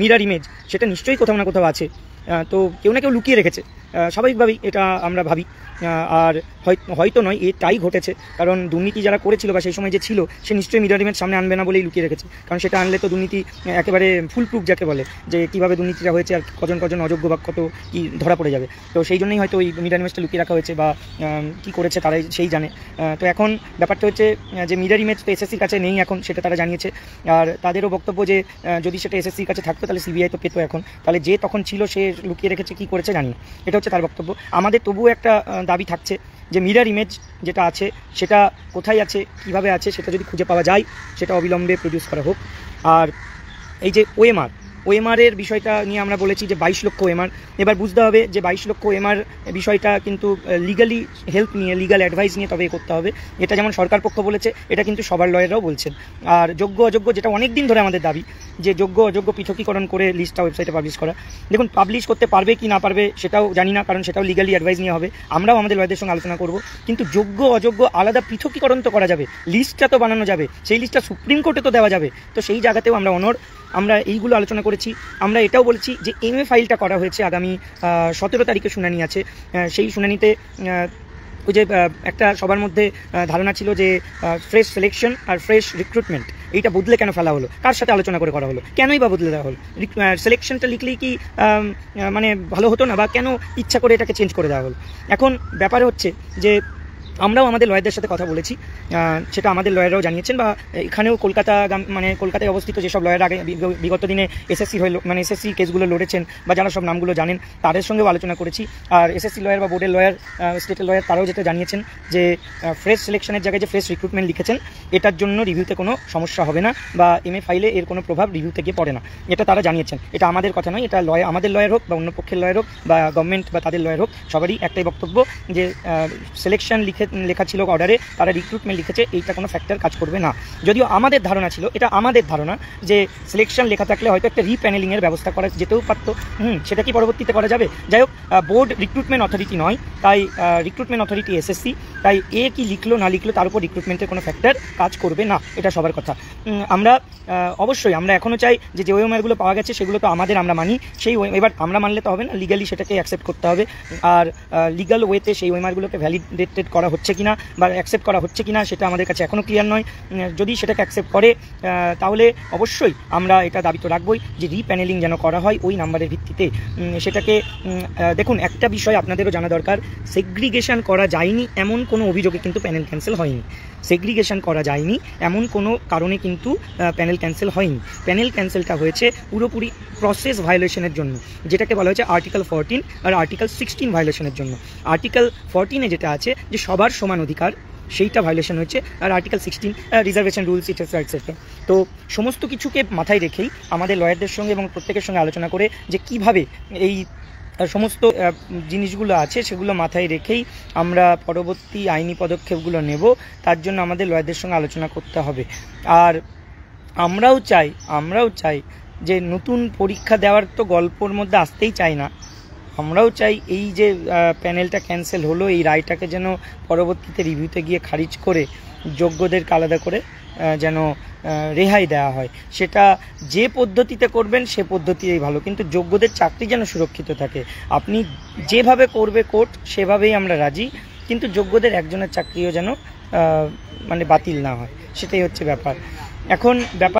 Mirror image সেটা নিশ্চয়ই কোথাও না কোথাও আছে। তো কেউ না কেউ লুকিয়ে রেখেছে, স্বাভাবিকভাবেই এটা আমরা ভাবি। আর হয়তো নয়, এটাই ঘটেছে, কারণ দুর্নীতি যারা করেছিল বা সেই সময় যে ছিল সে নিশ্চয়ই মিরার ইমেজ সামনে আনবে না বলেই লুকিয়ে রেখেছে, কারণ সেটা আনলে তো দুর্নীতি একেবারে ফুল প্রুফ যাকে বলে, যে কীভাবে দুর্নীতিটা হয়েছে আর কজন অযোগ্য বা কত কী ধরা পড়ে যাবে। তো সেই জন্যই হয়তো ওই মিরার ইমেজটা লুকিয়ে রাখা হয়েছে, বা কী করেছে তারাই সেই জানে। তো এখন ব্যাপারটা হচ্ছে যে মিরার ইমেজ তো এসএসসির কাছে নেই এখন, সেটা তারা জানিয়েছে। আর তাদেরও বক্তব্য যে যদি সেটা এসএসসির কাছে থাকতো তাহলে সিবিআই তো পেত এখন, তাহলে যে তখন ছিল সে লুকিয়ে রেখেছে, কী করেছে জানি না। এটা হচ্ছে তার বক্তব্য। আমাদের তবুও একটা দাবি থাকছে যে মিরার ইমেজ যেটা আছে সেটা কোথায় আছে, কিভাবে আছে, সেটা যদি খুঁজে পাওয়া যায় সেটা অবিলম্বে প্রডিউস করা হোক। আর এই যে ওএমআরের বিষয়টা নিয়ে আমরা বলেছি যে 22 লক্ষ ওএমআর। এবার বুঝতে হবে যে 22 লক্ষ ওএমআর বিষয়টা কিন্তু লিগালি হেল্প নিয়ে, লিগাল অ্যাডভাইস নিয়ে তবে করতে হবে। এটা যেমন সরকার পক্ষ বলেছে, এটা কিন্তু সবার লয়াররাও বলছেন। আর যোগ্য অযোগ্য, যেটা অনেক দিন ধরে আমাদের দাবি, যে যোগ্য অযোগ্য পৃথকীকরণ করে লিস্টটা ওয়েবসাইটে পাবলিশ করা। দেখুন, পাবলিশ করতে পারবে কি না পারবে সেটাও জানি না, কারণ সেটাও লিগালি অ্যাডভাইস নিয়ে হবে, আমরাও আমাদের লয়ারদের সঙ্গে আলোচনা করব। কিন্তু যোগ্য অযোগ্য আলাদা পৃথকীকরণ তো করা যাবে, লিস্টটা তো বানানো যাবে, সেই লিস্টটা সুপ্রিম কোর্টে তো দেওয়া যাবে। তো সেই জায়গাতেও আমরা এইগুলো আলোচনা করেছি। আমরা এটাও বলেছি যে এমএ ফাইলটা করা হয়েছে, আগামী 17 তারিখে শুনানি আছে। সেই শুনানিতে ওই যে একটা সবার মধ্যে ধারণা ছিল যে ফ্রেশ সিলেকশন আর ফ্রেশ রিক্রুটমেন্ট, এইটা বদলে কেন ফেলা হলো, কার সাথে আলোচনা করে করা হলো, কেনই বা বদলে দেওয়া হলো? সিলেকশনটা লিখলেই কি মানে ভালো হতো না, বা কেন ইচ্ছা করে এটাকে চেঞ্জ করে দেওয়া হলো? এখন ব্যাপার হচ্ছে যে আমরাও আমাদের লয়ারদের সাথে কথা বলেছি, সেটা আমাদের লয়াররাও জানিয়েছেন, বা এখানেও কলকাতায় অবস্থিত যেসব লয়ার আগে বিগত দিনে এসএসসি কেসগুলো লড়েছেন, বা যারা সব নামগুলো জানেন তাদের সঙ্গেও আলোচনা করেছি। আর এসএসসি লয়ার বা বোর্ডের লয়ার, স্টেটের লয়ার, তারাও যেটা জানিয়েছেন যে ফ্রেশ সিলেকশনের জায়গায় যে ফ্রেশ রিক্রুটমেন্ট লিখেছেন এটার জন্য রিভিউতে কোনো সমস্যা হবে না, বা এমএ ফাইলে এর কোনো প্রভাব রিভিউতে গিয়ে পড়ে না, এটা তারা জানিয়েছেন। এটা আমাদের কথা নয়, এটা আমাদের লয়ার হোক বা অন্য পক্ষের লয়ার হোক বা গভর্নমেন্ট বা তাদের লয়ার হোক, সবারই একটাই বক্তব্য যে সিলেকশন লেখা ছিল অর্ডারে, তারা রিক্রুটমেন্ট লিখেছে, এইটা কোনো ফ্যাক্টর কাজ করবে না। যদিও আমাদের ধারণা ছিল, এটা আমাদের ধারণা, যে সিলেকশন লেখা থাকলে হয়তো একটা রিপ্যানেলিংয়ের ব্যবস্থা করা যেতেও পারতো। সেটা কি পরবর্তীতে করা যাবে? যাই হোক, বোর্ড রিক্রুটমেন্ট অথরিটি নয়, তাই রিক্রুটমেন্ট অথরিটি এসএসসি, তাই এ কি লিখলো না লিখলো তার উপর রিক্রুটমেন্টের কোনো ফ্যাক্টর কাজ করবে না, এটা সবার কথা। আমরা অবশ্যই আমরা এখনও চাই যে ওএমআরগুলো পাওয়া গেছে সেগুলো তো আমরা মানি, সেই এবার আমরা মানলে তো হবে না, লিগালি সেটাকে অ্যাকসেপ্ট করতে হবে। আর লিগাল ওয়েতে সেই ওএমআরগুলোকে ভ্যালিডেটেড করা হচ্ছে কিনা বা অ্যাকসেপ্ট করা হচ্ছে কিনা সেটা আমাদের কাছে এখনও ক্লিয়ার নয়। যদি সেটাকে অ্যাকসেপ্ট করে তাহলে অবশ্যই আমরা এটা দাবি তো রাখবই যে রিপ্যানেলিং যেন করা হয় ওই নাম্বারের ভিত্তিতে। সেটাকে দেখুন, একটা বিষয় আপনাদেরও জানা দরকার, সেগ্রিগেশন করা যায়নি এমন কোনো অভিযোগে কিন্তু প্যানেল ক্যান্সেল হয়নি। সেগ্রিগেশন করা যায়নি এমন কোনো কারণে কিন্তু প্যানেল ক্যান্সেল হয়নি। প্যানেল ক্যান্সেলটা হয়েছে পুরোপুরি প্রসেস ভায়োলেশনের জন্য, যেটাকে বলা হয়েছে আর্টিকেল 14 আর আর্টিকেল 16 ভায়োলেশনের জন্য। আর্টিকেল 14-এ যেটা আছে যে সবার সমান অধিকার, সেইটা ভায়োলেশন হয়েছে, আর article 16 reservation rules etcetera etcetera. তো সমস্ত কিছুকে মাথায় রেখেই আমাদের লয়ারদের সঙ্গে এবং প্রত্যেকের সঙ্গে আলোচনা করে যে কিভাবে এই সমস্ত জিনিসগুলো আছে সেগুলো মাথায় রেখেই আমরা পরবর্তী আইনি পদক্ষেপগুলো নেব, তার জন্য আমাদের লয়ারদের সঙ্গে আলোচনা করতে হবে। আর আমরাও চাই যে নতুন পরীক্ষা দেওয়ার তো গল্পর মধ্যে আসতেই চাই না। আমরাও চাই এই যে প্যানেলটা ক্যান্সেল হলো, এই রায়টাকে যেন পরবর্তীতে রিভিউতে গিয়ে খারিজ করে যোগ্যদেরকে আলাদা করে যেন রেহাই দেওয়া হয়। সেটা যে পদ্ধতিতে করবেন সে পদ্ধতিই ভালো, কিন্তু যোগ্যদের চাকরি যেন সুরক্ষিত থাকে। আপনি যেভাবে করবে কোর্ট সেভাবেই আমরা রাজি, কিন্তু যোগ্যদের একজনের চাকরিও যেন বাতিল না হয়, সেটাই হচ্ছে ব্যাপার। এখন ব্যাপার